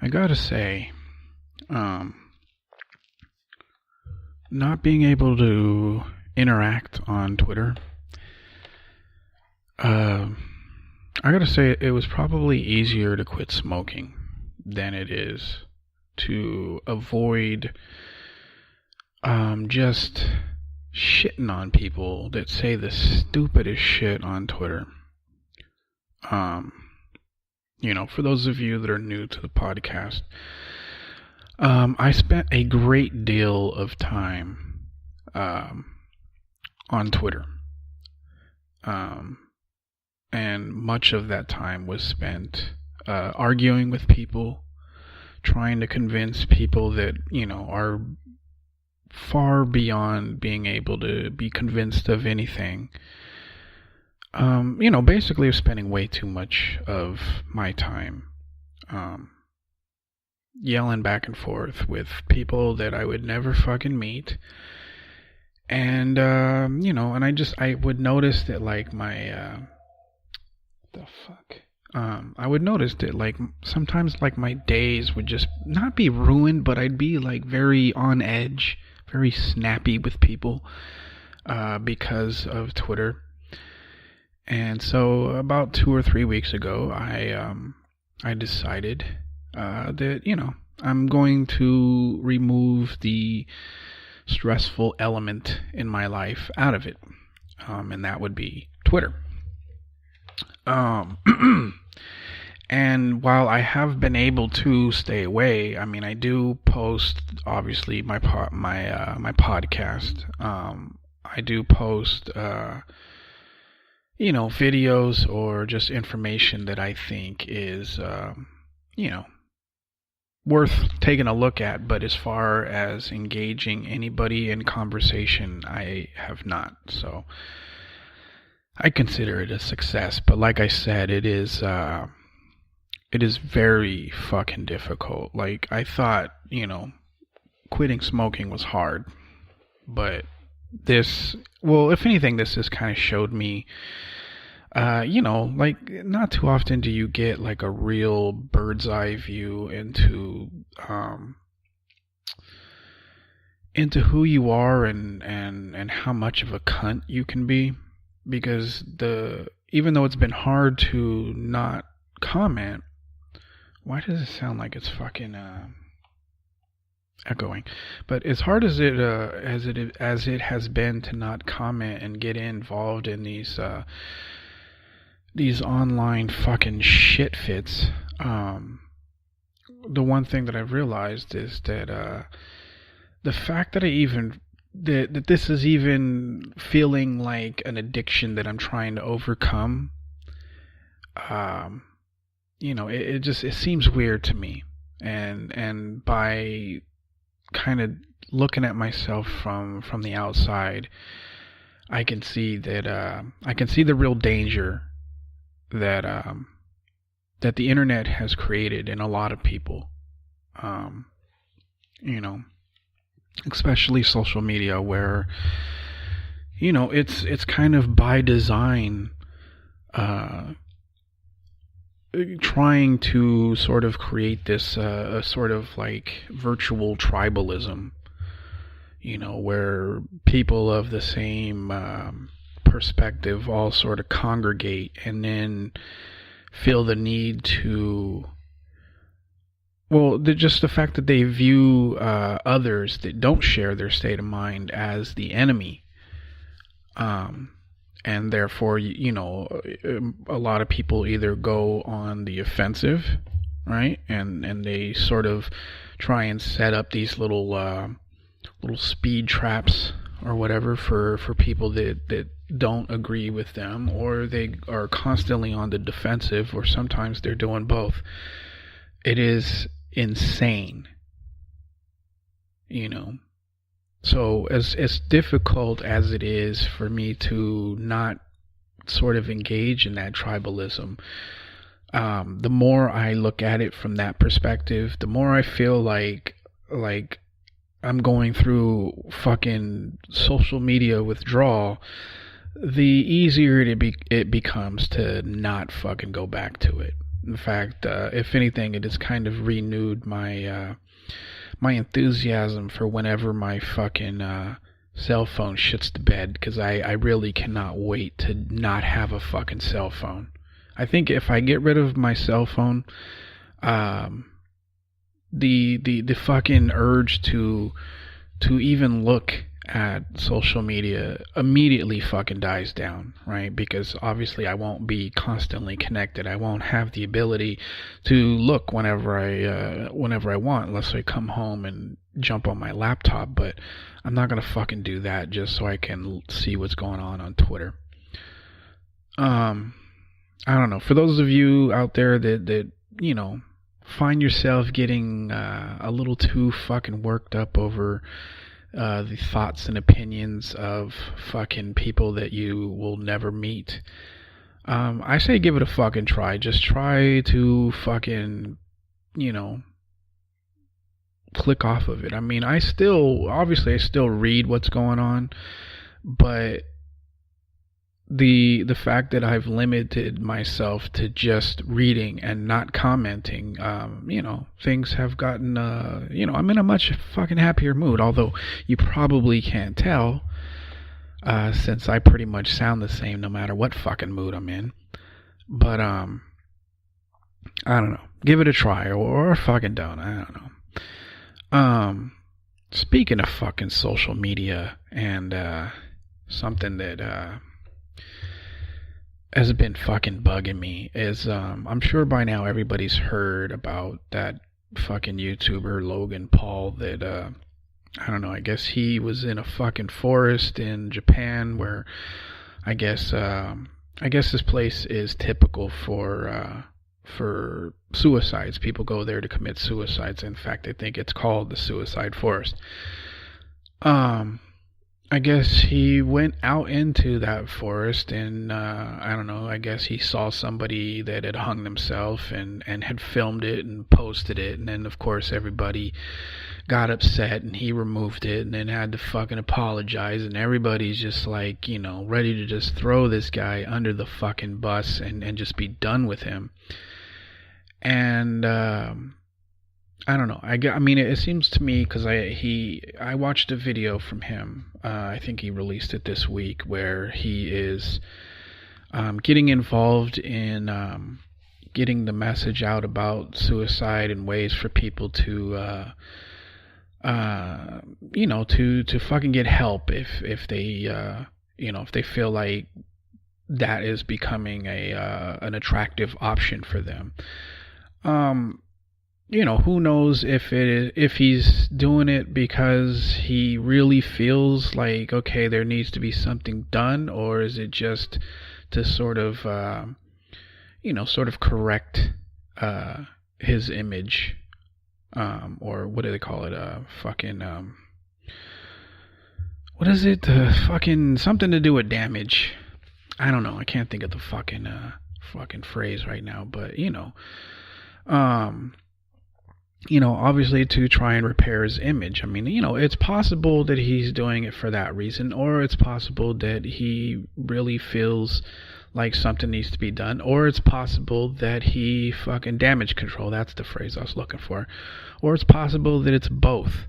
I gotta say, um, not being able to interact on Twitter, uh, I gotta say it was probably easier to quit smoking than it is to avoid just shitting on people that say the stupidest shit on Twitter. Um, for those of you that are new to the podcast, I spent a great deal of time on Twitter. And much of that time was spent arguing with people, trying to convince people that, are far beyond being able to be convinced of anything. Basically spending way too much of my time yelling back and forth with people that I would never fucking meet. And, and I would notice that, like, I would notice that, like, sometimes, like, my days would just not be ruined, but I'd be, like, very on edge, very snappy with people, because of Twitter. And so about 2 or 3 weeks ago, I decided that, I'm going to remove the stressful element in my life out of it. And that would be Twitter. And while I have been able to stay away, I mean, I do post, obviously, my podcast. I do post, videos or just information that I think is, worth taking a look at. But as far as engaging anybody in conversation, I have not. So I consider it a success. But like I said, it is very fucking difficult. Like, I thought, quitting smoking was hard. But if anything, this has kind of showed me, like, not too often do you get, like, a real bird's eye view into who you are and how much of a cunt you can be. Because even though it's been hard to not comment, why does it sound like it's fucking echoing? But as hard as it has been to not comment and get involved in these online fucking shit fits, the one thing that I've realized is that the fact that that this is even feeling like an addiction that I'm trying to overcome, it seems weird to me. And by kind of looking at myself from the outside, I can see the real danger that the internet has created in a lot of people. Especially social media, where it's kind of by design trying to sort of create this a sort of like virtual tribalism, where people of the same perspective all sort of congregate and then feel the need to, just the fact that they view others that don't share their state of mind as the enemy. And therefore, a lot of people either go on the offensive, right? And they sort of try and set up these little speed traps or whatever for people that don't agree with them, or they are constantly on the defensive, or sometimes they're doing both. It is insane, So as difficult as it is for me to not sort of engage in that tribalism, the more I look at it from that perspective, the more I feel like I'm going through fucking social media withdrawal, the easier it becomes to not fucking go back to it. In fact, if anything, it has kind of renewed my enthusiasm for whenever my fucking cell phone shits the bed, because I really cannot wait to not have a fucking cell phone. I think if I get rid of my cell phone, the fucking urge to even look at social media immediately fucking dies down, right? Because obviously I won't be constantly connected. I won't have the ability to look whenever I want, unless I come home and jump on my laptop. But I'm not gonna fucking do that just so I can see what's going on Twitter. I don't know. For those of you out there that find yourself getting a little too fucking worked up over the thoughts and opinions of fucking people that you will never meet, I say give it a fucking try. Just try to fucking, click off of it. I mean, I still read what's going on, but the fact that I've limited myself to just reading and not commenting, things have gotten, I'm in a much fucking happier mood, although you probably can't tell, since I pretty much sound the same no matter what fucking mood I'm in. But, I don't know. Give it a try, or fucking don't. I don't know. Speaking of fucking social media and, something that, has been fucking bugging me is I'm sure by now everybody's heard about that fucking YouTuber Logan Paul that I don't know, I guess he was in a fucking forest in Japan where I guess this place is typical for suicides. People go there to commit suicides. In fact, I think it's called the Suicide Forest. I guess he went out into that forest and, I don't know, I guess he saw somebody that had hung themselves and had filmed it and posted it. And then, of course, everybody got upset and he removed it and then had to fucking apologize. And everybody's just like, ready to just throw this guy under the fucking bus and just be done with him. And, I don't know. I mean, it seems to me, because I watched a video from him. I think he released it this week, where he is getting involved in getting the message out about suicide and ways for people to, to fucking get help if they, if they feel like that is becoming an attractive option for them. Who knows if he's doing it because he really feels like, okay, there needs to be something done, or is it just to sort of correct his image, or what do they call it? What is it? Fucking something to do with damage. I don't know. I can't think of the fucking phrase right now, but obviously to try and repair his image. I mean, it's possible that he's doing it for that reason, or it's possible that he really feels like something needs to be done, or it's possible that he fucking damage control. That's the phrase I was looking for. Or it's possible that it's both.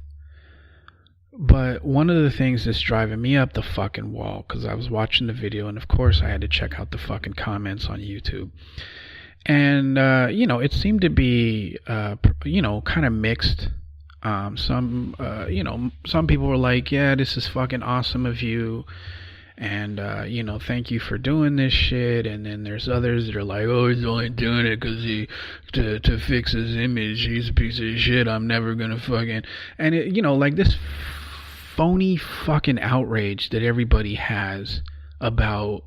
But one of the things that's driving me up the fucking wall, because I was watching the video, and of course I had to check out the fucking comments on YouTube. And, it seemed to be, kind of mixed. Some people were like, yeah, this is fucking awesome of you. And, thank you for doing this shit. And then there's others that are like, oh, he's only doing it because to fix his image. He's a piece of shit. I'm never going to fucking. And, like this phony fucking outrage that everybody has about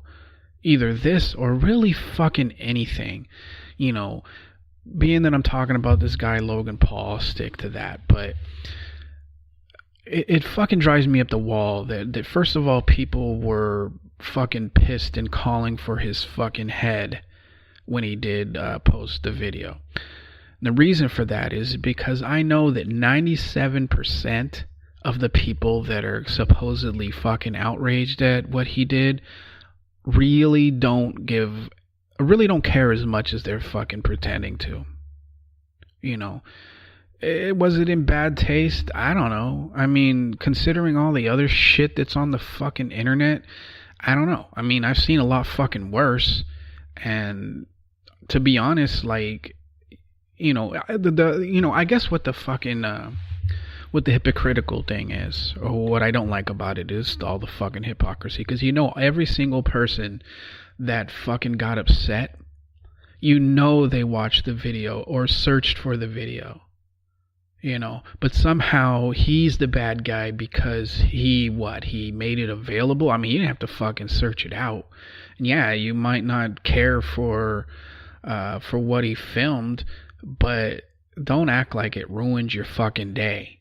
either this or really fucking anything. Being that I'm talking about this guy Logan Paul, I'll stick to that. But it fucking drives me up the wall that first of all, people were fucking pissed and calling for his fucking head when he did post the video. And the reason for that is because I know that 97% of the people that are supposedly fucking outraged at what he did really don't give really don't care as much as they're fucking pretending to. You know, was it in bad taste? I don't know. I mean, considering all the other shit that's on the fucking internet, I don't know. I mean, I've seen a lot fucking worse. And to be honest, like, I guess what the fucking what the hypocritical thing is, or what I don't like about it, is all the fucking hypocrisy. Because every single person that fucking got upset, they watched the video or searched for the video. But somehow he's the bad guy because he made it available. I mean, you didn't have to fucking search it out. And yeah, you might not care for what he filmed, but don't act like it ruins your fucking day.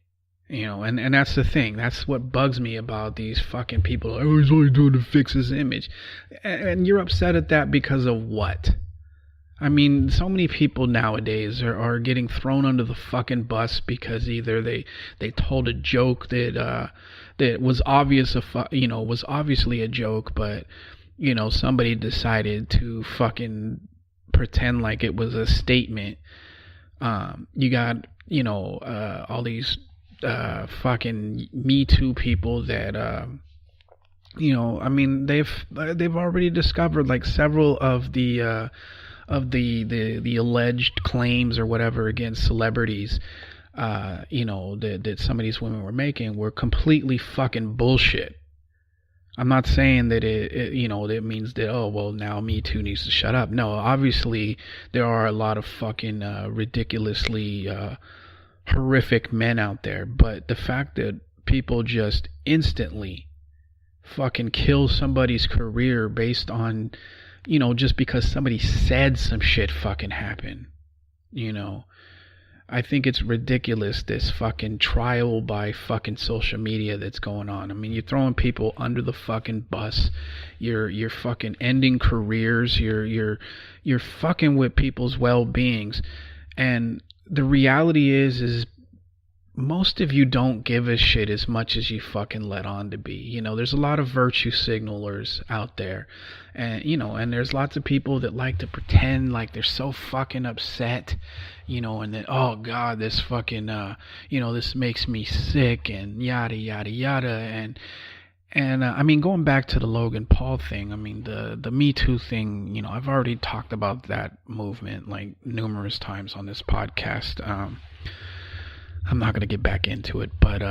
And that's the thing. That's what bugs me about these fucking people. Oh, he's only doing to fix his image. And you're upset at that because of what? I mean, so many people nowadays are getting thrown under the fucking bus because either they told a joke that was was obviously a joke, but somebody decided to fucking pretend like it was a statement. You got all these fucking Me Too people that I mean, they've already discovered like several of the alleged claims or whatever against celebrities, that some of these women were making were completely fucking bullshit. I'm not saying that it means that, oh, well, now Me Too needs to shut up. No, obviously there are a lot of fucking ridiculously horrific men out there, but the fact that people just instantly fucking kill somebody's career based on just because somebody said some shit fucking happened. I think it's ridiculous, this fucking trial by fucking social media that's going on. I mean, you're throwing people under the fucking bus. You're fucking ending careers. You're fucking with people's well-beings. And the reality is most of you don't give a shit as much as you fucking let on to be. There's a lot of virtue signalers out there. And, and there's lots of people that like to pretend like they're so fucking upset, and that, oh God, this fucking, this makes me sick and yada, yada, yada. And I mean, going back to the Logan Paul thing, I mean, the Me Too thing, I've already talked about that movement like numerous times on this podcast. I'm not going to get back into it, but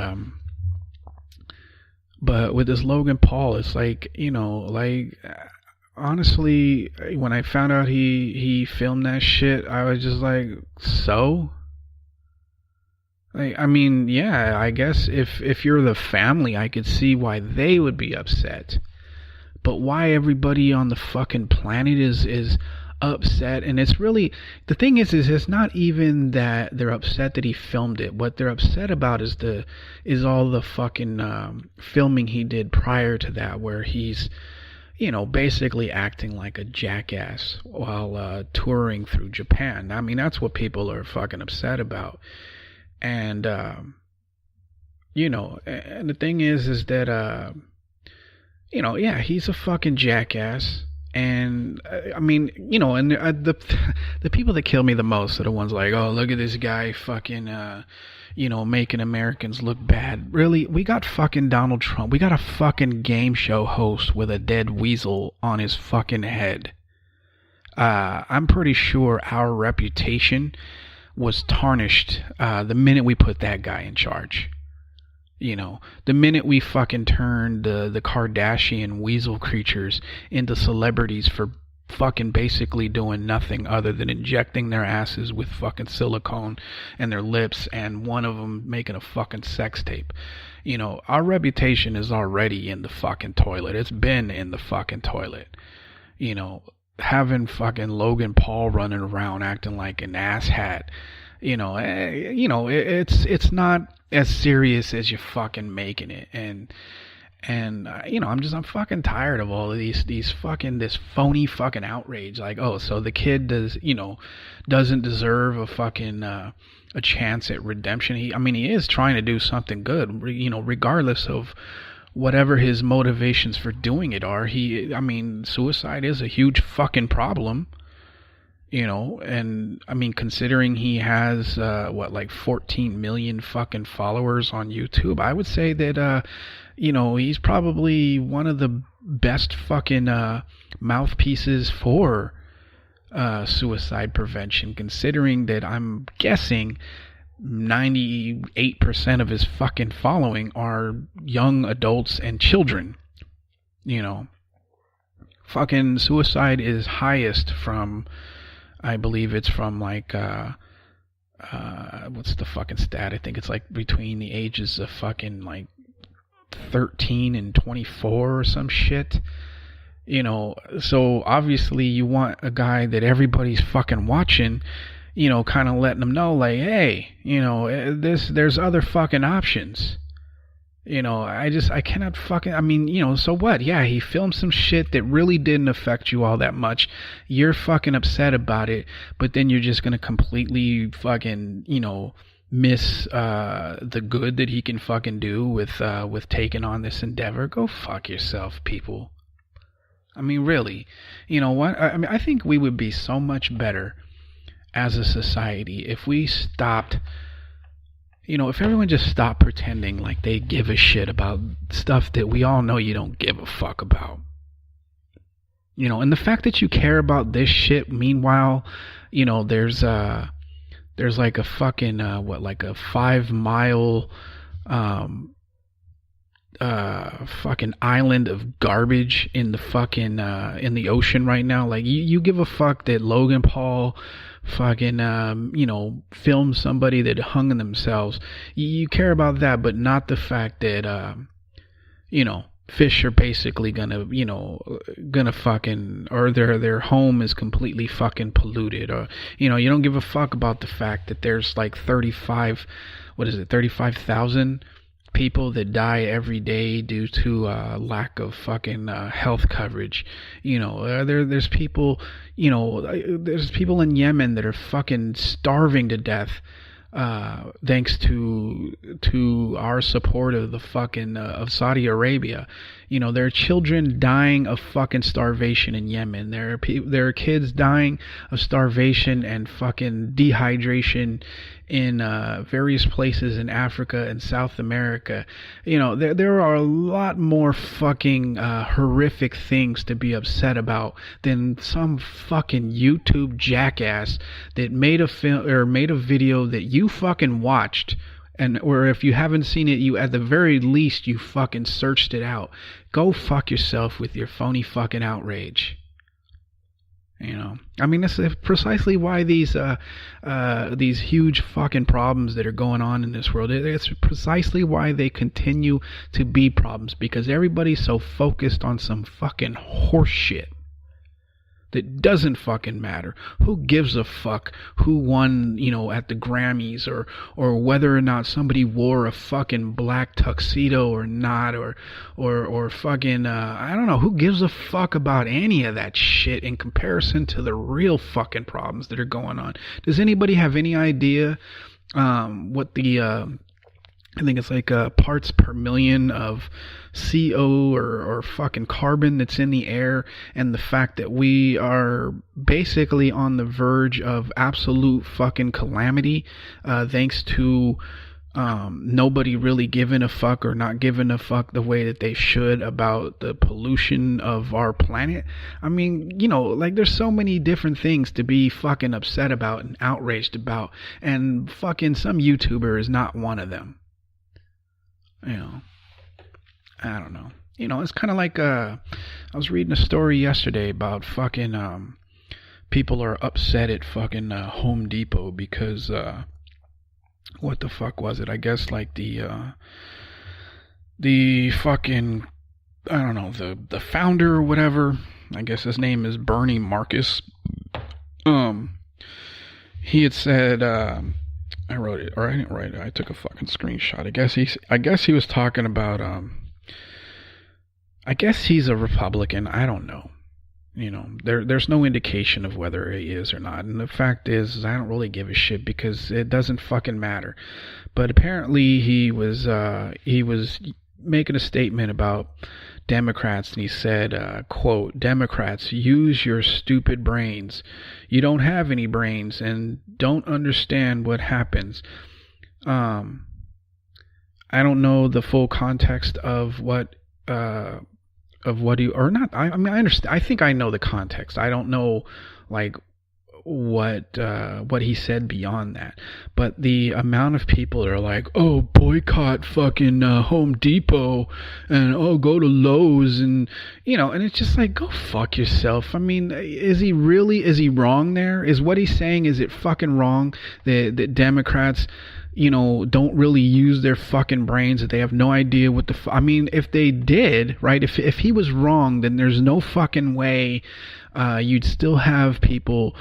with this Logan Paul, it's like, honestly, when I found out he filmed that shit, I was just like, so? Like, I mean, yeah, I guess if you're the family, I could see why they would be upset. But why everybody on the fucking planet is upset? And it's really, the thing is it's not even that they're upset that he filmed it. What they're upset about is all the fucking filming he did prior to that, where he's basically acting like a jackass while touring through Japan. I mean, that's what people are fucking upset about. And and the thing is that yeah, he's a fucking jackass. And I mean, and the people that kill me the most are the ones like, oh, look at this guy fucking making Americans look bad. Really, we got fucking Donald Trump. We got a fucking game show host with a dead weasel on his fucking head. I'm pretty sure our reputation was tarnished the minute we put that guy in charge. The minute we fucking turned the Kardashian weasel creatures into celebrities for fucking basically doing nothing other than injecting their asses with fucking silicone and their lips, and one of them making a fucking sex tape. Our reputation is already in the fucking toilet. It's been in the fucking toilet. Having fucking Logan Paul running around acting like an asshat. It's not as serious as you're fucking making it. And I'm fucking tired of all of this phony fucking outrage. Like, oh, so the kid doesn't deserve a fucking a chance at redemption. He is trying to do something good, regardless of whatever his motivations for doing it are. Suicide is a huge fucking problem. And I mean, considering he has like 14 million fucking followers on YouTube, I would say that he's probably one of the best fucking mouthpieces for suicide prevention, considering that I'm guessing 98% of his fucking following are young adults and children. Fucking suicide is highest from, I believe it's from like what's the fucking stat? I think it's like between the ages of fucking like 13 and 24 or some shit. So obviously you want a guy that everybody's fucking watching, kind of letting them know, like, hey, there's other fucking options. I cannot fucking, I mean, so what? Yeah, he filmed some shit that really didn't affect you all that much. You're fucking upset about it, but then you're just gonna completely fucking, miss the good that he can fucking do with taking on this endeavor. Go fuck yourself, people. I mean, really. You know what? I mean, I think we would be so much better as a society if we stopped, if everyone just stopped pretending like they give a shit about stuff that we all know you don't give a fuck about. And the fact that you care about this shit, meanwhile, there's like a fucking, like a 5-mile, fucking island of garbage in the fucking in the ocean right now. Like you give a fuck that Logan Paul fucking filmed somebody that hung themselves. You care about that, but not the fact that fish are basically gonna fucking, or their home is completely fucking polluted, or you don't give a fuck about the fact that there's like 35,000 people that die every day due to lack of fucking health coverage. There's people, there's people in Yemen that are fucking starving to death thanks to our support of the fucking of Saudi Arabia. There are children dying of fucking starvation in Yemen. There are kids dying of starvation and fucking dehydration in various places in Africa and South America. There are a lot more fucking horrific things to be upset about than some fucking YouTube jackass that made a film or made a video that you fucking watched, or if you haven't seen it, you at the very least you fucking searched it out. Go fuck yourself with your phony fucking outrage. I mean, this is precisely why these huge fucking problems that are going on in this world, it's precisely why they continue to be problems, because everybody's so focused on some fucking horse shit that doesn't fucking matter. Who gives a fuck who won, at the Grammys, or whether or not somebody wore a fucking black tuxedo or not, or fucking, I don't know, who gives a fuck about any of that shit in comparison to the real fucking problems that are going on? Does anybody have any idea what the I think it's like parts per million of CO or fucking carbon that's in the air, and the fact that we are basically on the verge of absolute fucking calamity thanks to nobody really giving a fuck, or not giving a fuck the way that they should, about the pollution of our planet. I mean, like there's so many different things to be fucking upset about and outraged about, and fucking some YouTuber is not one of them. I don't know. It's kind of like I was reading a story yesterday about fucking people are upset at fucking Home Depot because what the fuck was it? I guess like the fucking, I don't know, the founder or whatever. I guess his name is Bernie Marcus. He had said, I wrote it, or I didn't write it. I took a fucking screenshot. I guess he was talking about, I guess he's a Republican. I don't know. There's no indication of whether he is or not. And the fact is I don't really give a shit, because it doesn't fucking matter. But apparently he was making a statement about Democrats, and he said, quote, "Democrats, use your stupid brains. You don't have any brains and don't understand what happens." I don't know the full context of what he, or not. I mean, I understand. I think I know the context. I don't know, like, what he said beyond that, but the amount of people that are like, oh, boycott fucking Home Depot, and oh, go to Lowe's, and and it's just like, go fuck yourself. I mean, is he wrong there? Is what he's saying, is it fucking wrong that Democrats don't really use their fucking brains, that they have no idea what I mean, if they did, right, if he was wrong, then there's no fucking way you'd still have people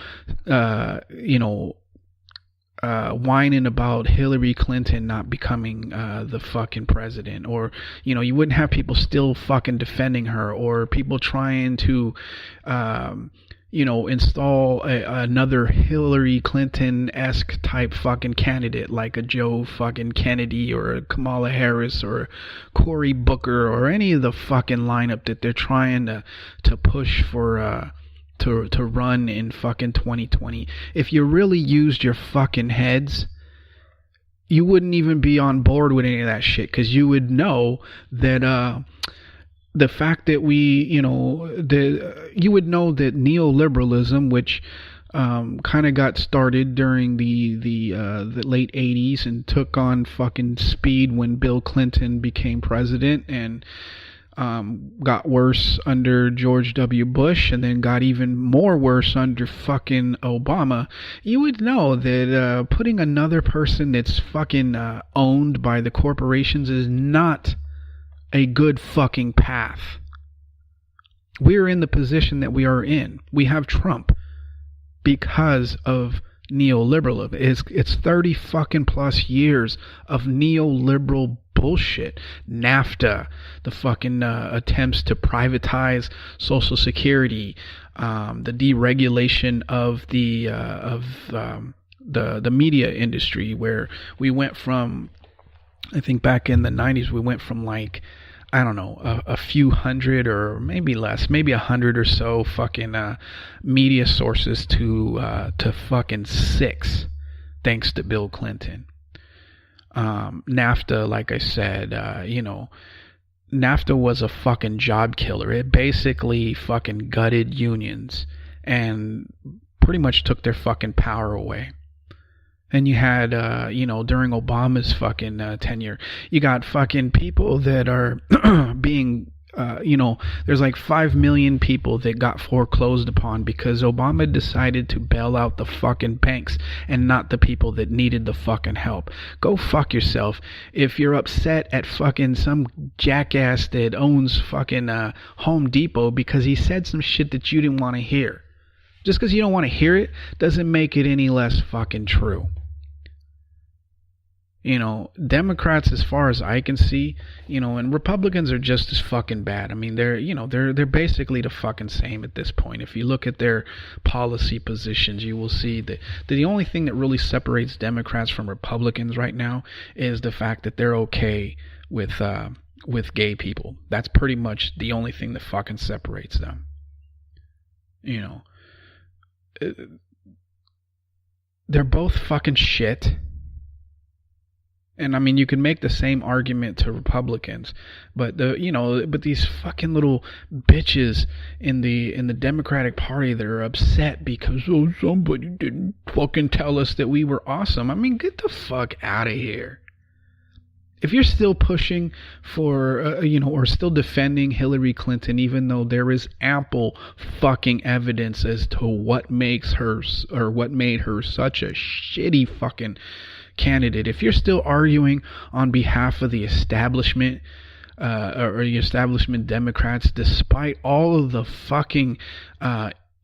whining about Hillary Clinton not becoming the fucking president, or you wouldn't have people still fucking defending her, or people trying to install another Hillary Clinton-esque type fucking candidate, like a Joe fucking Kennedy or a Kamala Harris or Cory Booker, or any of the fucking lineup that they're trying to push for to run in fucking 2020. If you really used your fucking heads, you wouldn't even be on board with any of that shit, because you would know that the fact that you would know that neoliberalism, which kind of got started during the late 80s and took on fucking speed when Bill Clinton became president, and got worse under George W. Bush, and then got even more worse under fucking Obama. You would know that putting another person that's fucking owned by the corporations is not a good fucking path. We're in the position that we are in. We have Trump because of neoliberalism. It's 30 fucking plus years of neoliberal bullshit. NAFTA, the fucking attempts to privatize Social Security, the deregulation of the media industry, where we went from, I think back in the 90s, we went from like, I don't know, a few hundred, or maybe less, maybe 100 or so fucking media sources to fucking 6, thanks to Bill Clinton. NAFTA, like I said, NAFTA was a fucking job killer. It basically fucking gutted unions and pretty much took their fucking power away. And you had, during Obama's fucking tenure, you got fucking people that are being, there's like 5 million people that got foreclosed upon because Obama decided to bail out the fucking banks and not the people that needed the fucking help. Go fuck yourself. If you're upset at fucking some jackass that owns fucking Home Depot because he said some shit that you didn't want to hear, just because you don't want to hear it doesn't make it any less fucking true. Democrats, as far as I can see, and Republicans are just as fucking bad. I mean, they're basically the fucking same at this point. If you look at their policy positions, you will see that the only thing that really separates Democrats from Republicans right now is the fact that they're okay with gay people. That's pretty much the only thing that fucking separates them. They're both fucking shit. And I mean, you can make the same argument to Republicans, but but these fucking little bitches in the Democratic Party that are upset because somebody didn't fucking tell us that we were awesome. I mean, get the fuck out of here. If you're still pushing for, or still defending Hillary Clinton, even though there is ample fucking evidence as to what makes her, or what made her such a shitty fucking candidate, if you're still arguing on behalf of the establishment, or the establishment Democrats, despite all of the fucking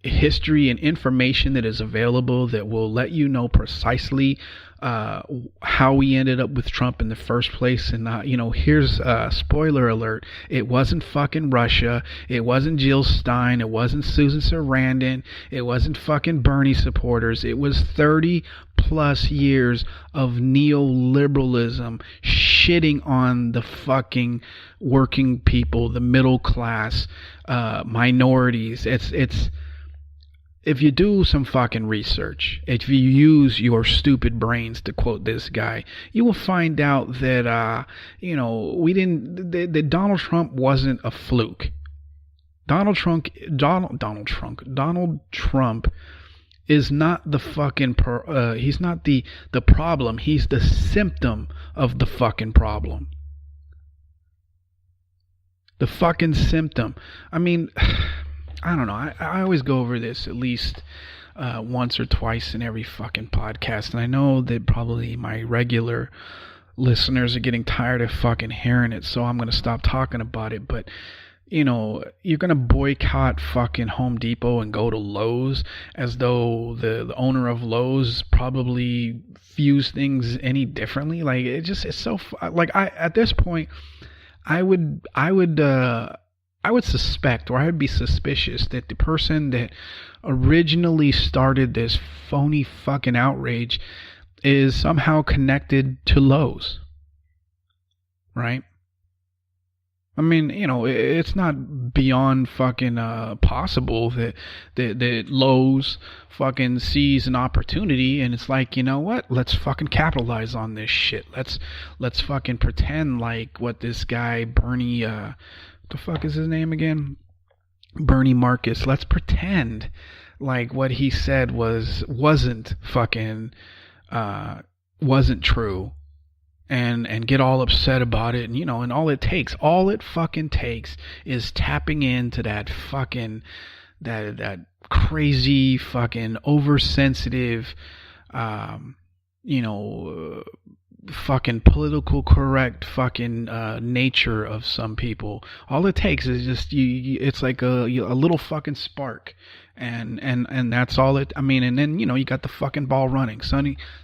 history and information that is available that will let you know precisely how we ended up with Trump in the first place. And here's a spoiler alert: it wasn't fucking Russia, it wasn't Jill Stein, it wasn't Susan Sarandon, it wasn't fucking Bernie supporters. It was 30 plus years of neoliberalism shitting on the fucking working people, the middle class, minorities. It's if you do some fucking research, if you use your stupid brains, to quote this guy, you will find out that that Donald Trump wasn't a fluke. Donald Trump is not the fucking he's not the problem. He's the symptom of the fucking problem. The fucking symptom. I mean, I don't know. I always go over this at least once or twice in every fucking podcast, and I know that probably my regular listeners are getting tired of fucking hearing it, so I'm gonna stop talking about it. But you're gonna boycott fucking Home Depot and go to Lowe's as though the owner of Lowe's probably views things any differently. Like it's so like at this point I would suspect, or I would be suspicious, that the person that originally started this phony fucking outrage is somehow connected to Lowe's, right? I mean, it's not beyond fucking possible that Lowe's fucking sees an opportunity and it's like, you know what? Let's fucking capitalize on this shit. Let's fucking pretend like what this guy Bernie, what the fuck is his name again? Bernie Marcus. Let's pretend like what he said wasn't true. And get all upset about it, and all it fucking takes is tapping into that fucking that crazy fucking oversensitive fucking political correct fucking nature of some people. All it takes is just it's like a little fucking spark, and that's all it. I mean, and then you got the fucking ball running.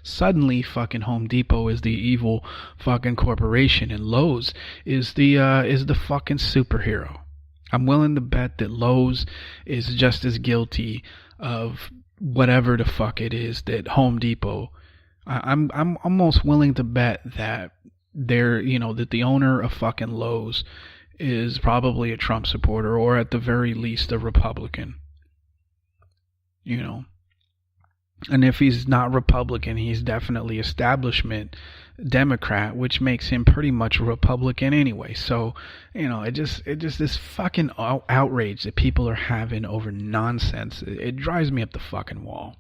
Suddenly fucking Home Depot is the evil fucking corporation, and Lowe's is the fucking superhero. I'm willing to bet that Lowe's is just as guilty of whatever the fuck it is that Home Depot. I'm almost willing to bet that that the owner of fucking Lowe's is probably a Trump supporter, or at the very least a Republican. And if he's not Republican, he's definitely establishment Democrat, which makes him pretty much a Republican anyway. So, it just this fucking outrage that people are having over nonsense. It drives me up the fucking wall.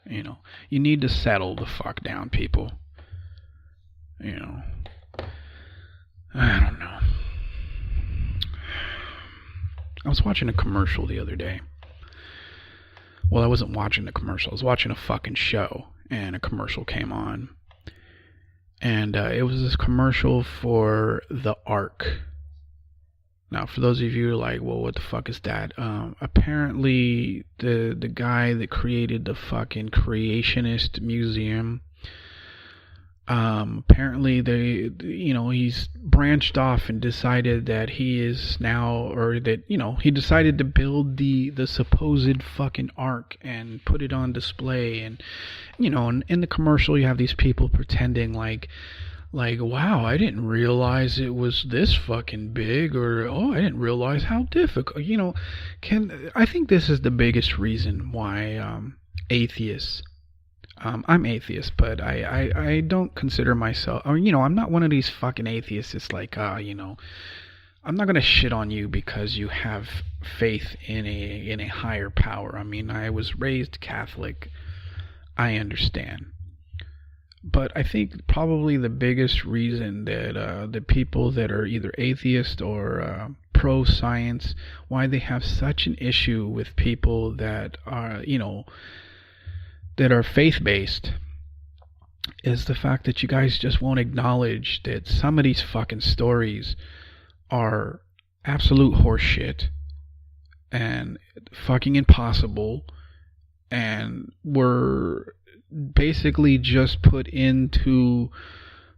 You need to settle the fuck down, people. I don't know. I was watching a commercial the other day. Well, I wasn't watching the commercial. I was watching a fucking show, and a commercial came on. And it was this commercial for the Ark. Now, for those of you who are like, well, what the fuck is that? Apparently, the guy that created the fucking Creationist Museum, apparently he's branched off and decided that he is now, or that, he decided to build the supposed fucking Ark and put it on display. And, and in the commercial, you have these people pretending like, wow, I didn't realize it was this fucking big, or, oh, I didn't realize how difficult, I think this is the biggest reason why atheists, I'm atheist, but I don't consider myself, or, I'm not one of these fucking atheists. It's like, I'm not going to shit on you because you have faith in a higher power. I mean, I was raised Catholic. I understand. But I think probably the biggest reason that the people that are either atheist or pro-science, why they have such an issue with people that are, that are faith-based, is the fact that you guys just won't acknowledge that some of these fucking stories are absolute horseshit and fucking impossible, and were basically just put into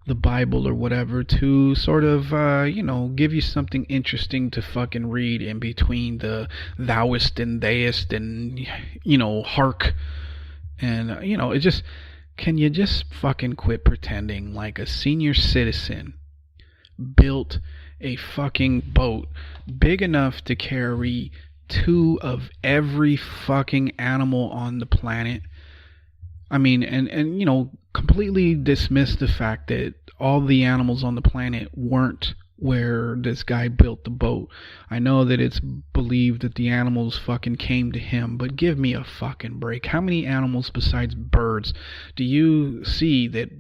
the Bible or whatever to sort of, give you something interesting to fucking read in between the thouist and theist and, hark. And, it just, can you just fucking quit pretending like a senior citizen built a fucking boat big enough to carry two of every fucking animal on the planet. I mean, and completely dismiss the fact that all the animals on the planet weren't where this guy built the boat. I know that it's believed that the animals fucking came to him, but give me a fucking break. How many animals besides birds do you see that,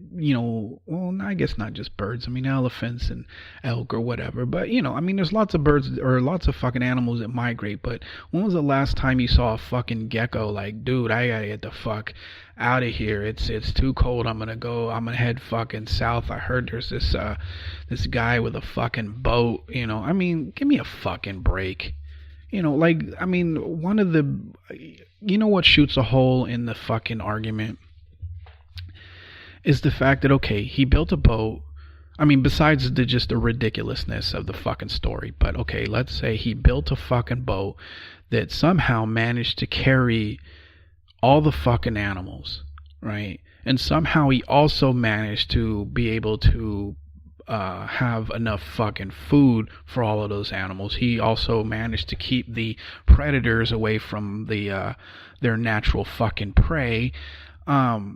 well, I guess not just birds. I mean, elephants and elk or whatever. But, I mean, there's lots of birds or lots of fucking animals that migrate. But when was the last time you saw a fucking gecko? Like, dude, I gotta get the fuck out of here. It's too cold. I'm gonna head fucking south. I heard there's this guy with a fucking boat. I mean, give me a fucking break. I mean, one of the, what shoots a hole in the fucking argument is the fact that, okay, he built a boat. I mean, besides just the ridiculousness of the fucking story, but okay, let's say he built a fucking boat that somehow managed to carry all the fucking animals, right? And somehow he also managed to be able to have enough fucking food for all of those animals. He also managed to keep the predators away from their natural fucking prey. But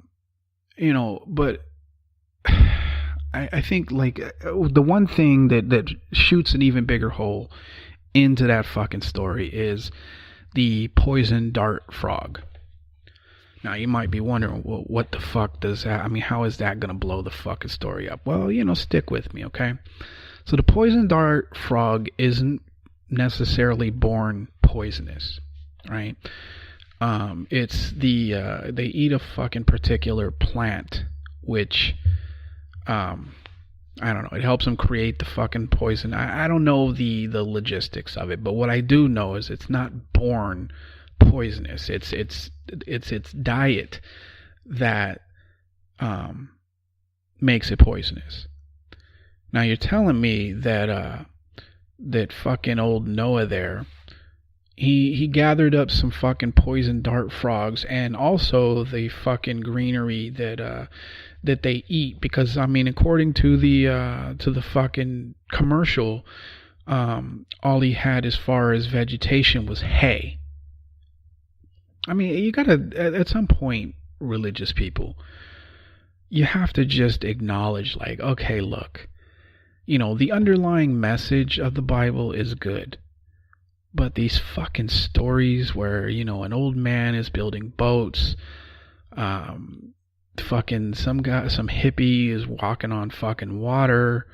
I think like the one thing that shoots an even bigger hole into that fucking story is the poison dart frog. Now, you might be wondering, well, what the fuck does that... I mean, how is that going to blow the fucking story up? Well, stick with me, okay? So the poison dart frog isn't necessarily born poisonous, right? It's they eat a fucking particular plant, which, I don't know, it helps them create the fucking poison. I don't know the logistics of it, but what I do know is it's not born poisonous. It's its diet that makes it poisonous. Now you're telling me that that fucking old Noah there, he gathered up some fucking poison dart frogs and also the fucking greenery that they eat, because I mean, according to the fucking commercial, all he had as far as vegetation was hay. I mean, you gotta, at some point, religious people, you have to just acknowledge, like, okay, look, the underlying message of the Bible is good, but these fucking stories where, an old man is building boats, fucking some hippie is walking on fucking water,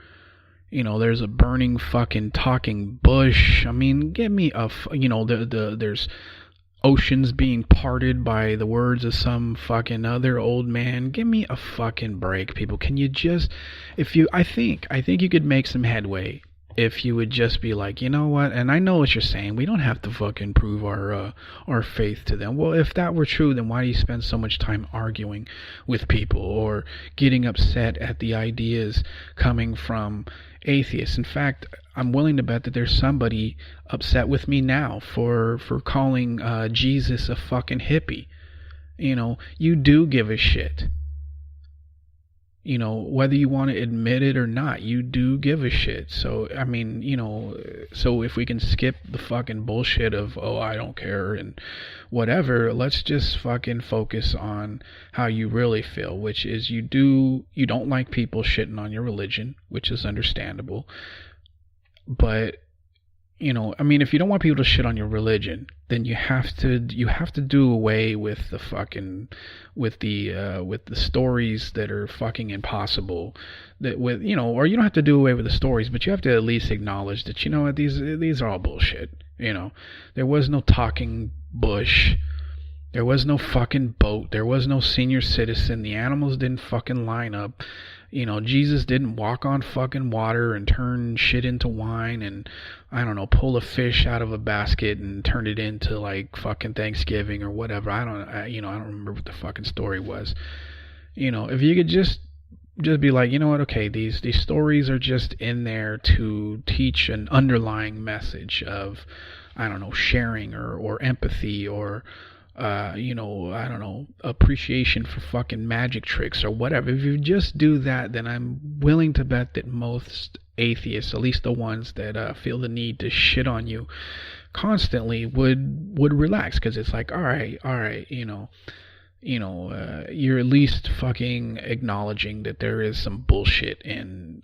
there's a burning fucking talking bush. I mean, give me a, there's oceans being parted by the words of some fucking other old man. Give me a fucking break, people. Can you just, I think you could make some headway if you would just be like, you know what, and I know what you're saying, we don't have to fucking prove our faith to them. Well, if that were true, then why do you spend so much time arguing with people or getting upset at the ideas coming from atheists? In fact, I'm willing to bet that there's somebody upset with me now for calling Jesus a fucking hippie. You do give a shit. Whether you want to admit it or not, you do give a shit. So, I mean, so if we can skip the fucking bullshit of, oh, I don't care and whatever, let's just fucking focus on how you really feel, which is you don't like people shitting on your religion, which is understandable. But, I mean, if you don't want people to shit on your religion, then you have to do away with the fucking, with the stories that are fucking impossible, or you don't have to do away with the stories, but you have to at least acknowledge that, these are all bullshit. There was no talking bush. There was no fucking boat. There was no senior citizen. The animals didn't fucking line up. Jesus didn't walk on fucking water and turn shit into wine and, I don't know, pull a fish out of a basket and turn it into like fucking Thanksgiving or whatever. I don't remember what the fucking story was. If you could just be like, you know what, okay, these stories are just in there to teach an underlying message of, I don't know, sharing or empathy or, I don't know, appreciation for fucking magic tricks or whatever. If you just do that, then I'm willing to bet that most atheists, at least the ones that feel the need to shit on you constantly, would relax, because it's like, all right, you're at least fucking acknowledging that there is some bullshit in,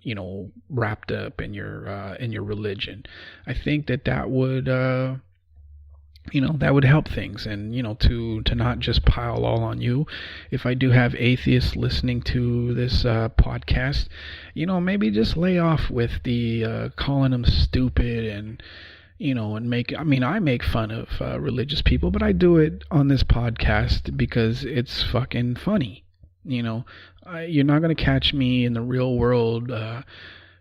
wrapped up in your religion. I think that would that would help things, and to not just pile all on you. If I do have atheists listening to this podcast, maybe just lay off with the calling them stupid and and I make fun of religious people, but I do it on this podcast because it's fucking funny. You're not going to catch me in the real world,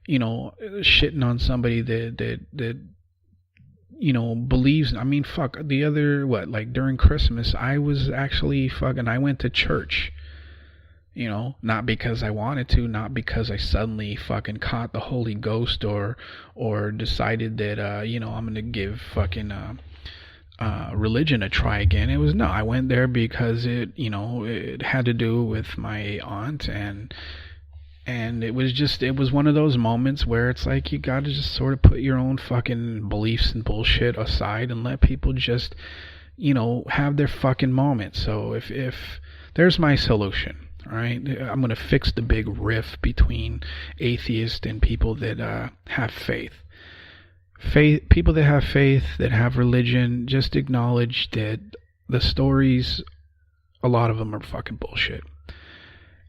shitting on somebody that believes. Fuck, the other, during Christmas, I was actually I went to church. Not because I wanted to, not because I suddenly fucking caught the Holy Ghost or decided that, I'm going to give fucking religion a try again. I went there because it had to do with my aunt, and it was one of those moments where it's like you got to just sort of put your own fucking beliefs and bullshit aside and let people just, have their fucking moment. So if there's my solution. All right, I'm going to fix the big rift between atheists and people that have faith. People that have faith, that have religion, just acknowledge that the stories, a lot of them are fucking bullshit.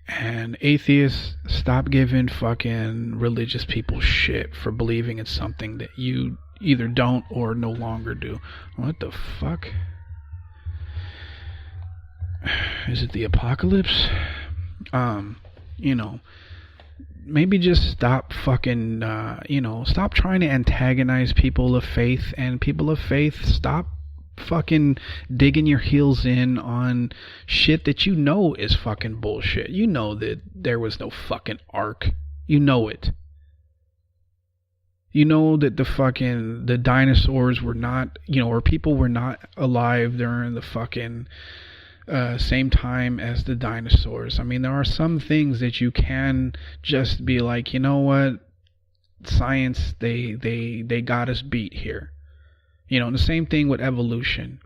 And atheists, stop giving fucking religious people shit for believing in something that you either don't or no longer do. What the fuck? Is it the apocalypse? Maybe just stop fucking, stop trying to antagonize people of faith, and people of faith, stop fucking digging your heels in on shit that is fucking bullshit. That there was no fucking ark. It. That the dinosaurs were not, or people were not alive during the fucking same time as the dinosaurs. There are some things that you can just be like, what, science, they got us beat here. And the same thing with evolution.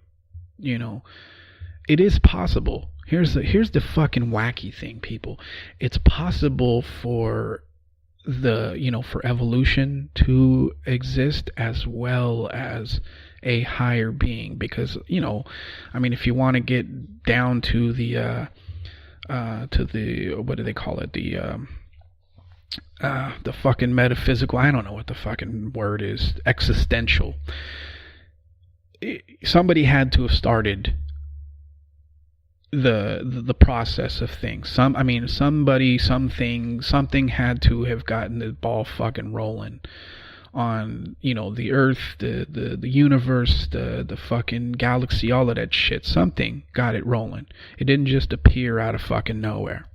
It is possible. Here's the fucking wacky thing, people. It's possible for for evolution to exist as well as a higher being, because if you want to get down to the what do they call it, the fucking metaphysical, I don't know what the fucking word is, existential, somebody had to have started the process of things. Something had to have gotten the ball fucking rolling on, the earth, the universe, the fucking galaxy, all of that shit. Something got it rolling. It didn't just appear out of fucking nowhere.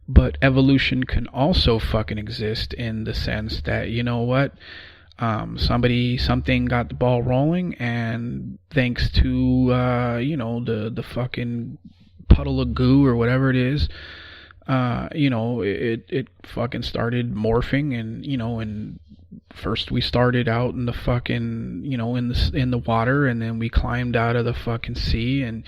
But evolution can also fucking exist in the sense that, something got the ball rolling, and thanks to the fucking puddle of goo or whatever it is, it fucking started morphing, and first we started out in the fucking in the water, and then we climbed out of the fucking sea, and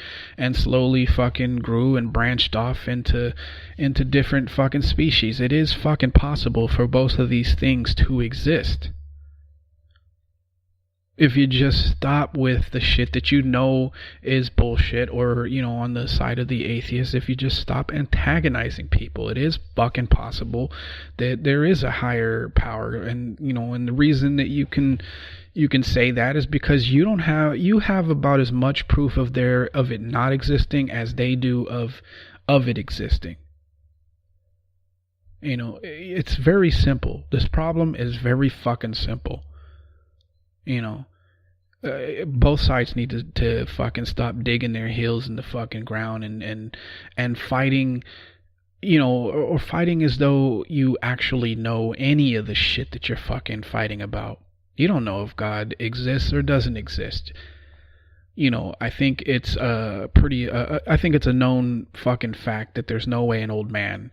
slowly fucking grew and branched off into different fucking species. It is fucking possible for both of these things to exist. If you just stop with the shit that is bullshit, or, on the side of the atheist, if you just stop antagonizing people, it is fucking possible that there is a higher power. And, and the reason that you can say that is because you have about as much proof of it not existing as they do of it existing. It's very simple. This problem is very fucking simple. Both sides need to fucking stop digging their heels in the fucking ground and fighting, or fighting as though you actually know any of the shit that you're fucking fighting about. You don't know if God exists or doesn't exist. I think it's I think it's a known fucking fact that there's no way an old man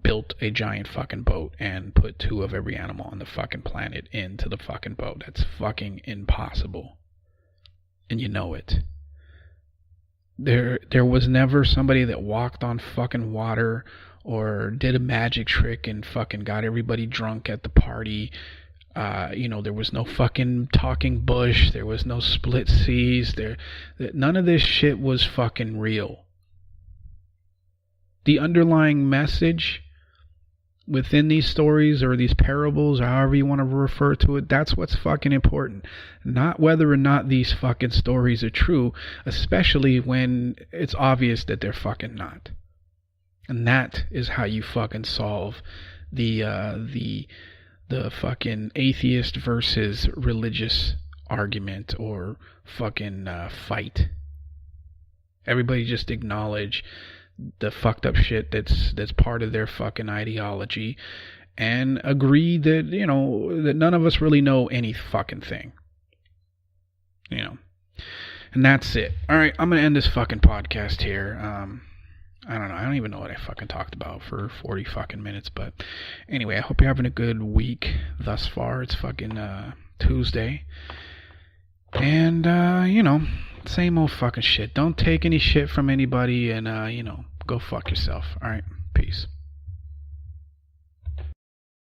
built a giant fucking boat and put 2 of every animal on the fucking planet into the fucking boat. That's fucking impossible. And you know it. There was never somebody that walked on fucking water or did a magic trick and fucking got everybody drunk at the party. There was no fucking talking bush. There was no split seas. None of this shit was fucking real. The underlying message within these stories or these parables, or however you want to refer to it, that's what's fucking important. Not whether or not these fucking stories are true, especially when it's obvious that they're fucking not. And that is how you fucking solve the fucking atheist versus religious argument or fucking fight. Everybody just acknowledge the fucked up shit that's part of their fucking ideology and agree that, that none of us really know any fucking thing. And that's it. All right, I'm going to end this fucking podcast here. I don't know. I don't even know what I fucking talked about for 40 fucking minutes. But anyway, I hope you're having a good week thus far. It's fucking Tuesday. And, same old fucking shit. Don't take any shit from anybody and, go fuck yourself. All right. Peace.